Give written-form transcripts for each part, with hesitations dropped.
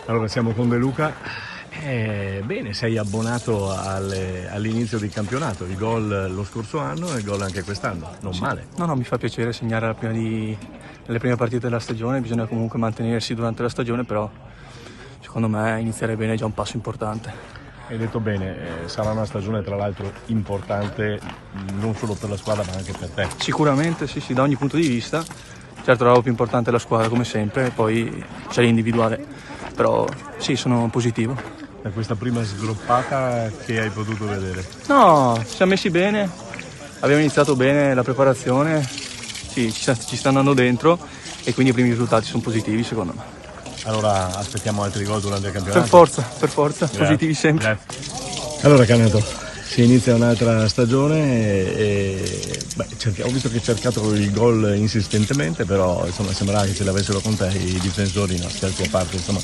Allora siamo con De Luca. Bene, sei abbonato all'inizio del campionato, il gol lo scorso anno e il gol anche quest'anno, non Sì. male. No, mi fa piacere segnare nelle prime partite della stagione, bisogna comunque mantenersi durante la stagione, però secondo me iniziare bene è già un passo importante. Hai detto bene, sarà una stagione tra l'altro importante non solo per la squadra ma anche per te. Sicuramente sì, da ogni punto di vista. Certo la roba più importante è la squadra come sempre, poi c'è l'individuale, però sì, sono positivo. Da questa prima sgroppata che hai potuto vedere? No, ci siamo messi bene, abbiamo iniziato bene la preparazione, sì, ci sta andando dentro e quindi i primi risultati sono positivi secondo me. Allora aspettiamo altri gol durante il campionato? Per forza, positivi sempre. Grazie. Allora Caneto, si inizia un'altra stagione e ho visto che hai cercato il gol insistentemente, però insomma sembrava che ce l'avessero con te i difensori, no, scherzi a parte, insomma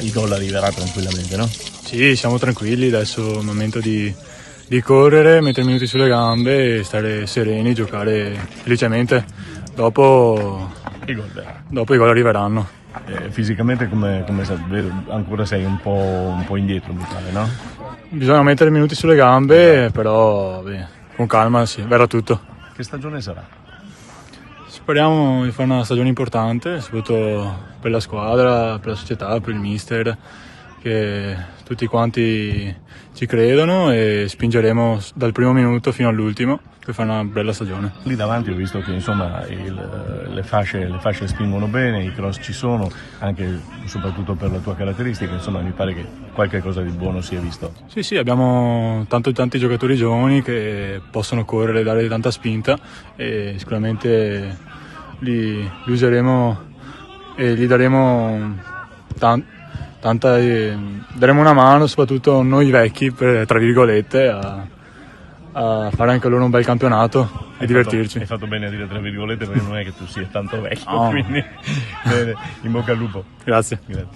il gol arriverà tranquillamente, no? Sì, siamo tranquilli, adesso è il momento di correre, mettere i minuti sulle gambe e stare sereni, giocare felicemente. Dopo Il gol verrà. i gol arriveranno. Fisicamente come ancora sei un po' indietro, mi pare, no? Bisogna mettere i minuti sulle gambe, però con calma sì, verrà tutto. Che stagione sarà? Speriamo di fare una stagione importante, soprattutto per la squadra, per la società, per il mister, che tutti quanti ci credono e spingeremo dal primo minuto fino all'ultimo per fare una bella stagione. Lì davanti ho visto che insomma le fasce spingono bene, i cross ci sono, anche soprattutto per la tua caratteristica, insomma mi pare che qualche cosa di buono si è visto. Sì, abbiamo tanti giocatori giovani che possono correre e dare tanta spinta e sicuramente li useremo e gli daremo daremo una mano, soprattutto noi vecchi, tra virgolette, a fare anche loro un bel campionato e divertirci. Hai fatto bene a dire tra virgolette perché non è che tu sia tanto vecchio, No. quindi bene, in bocca al lupo. Grazie.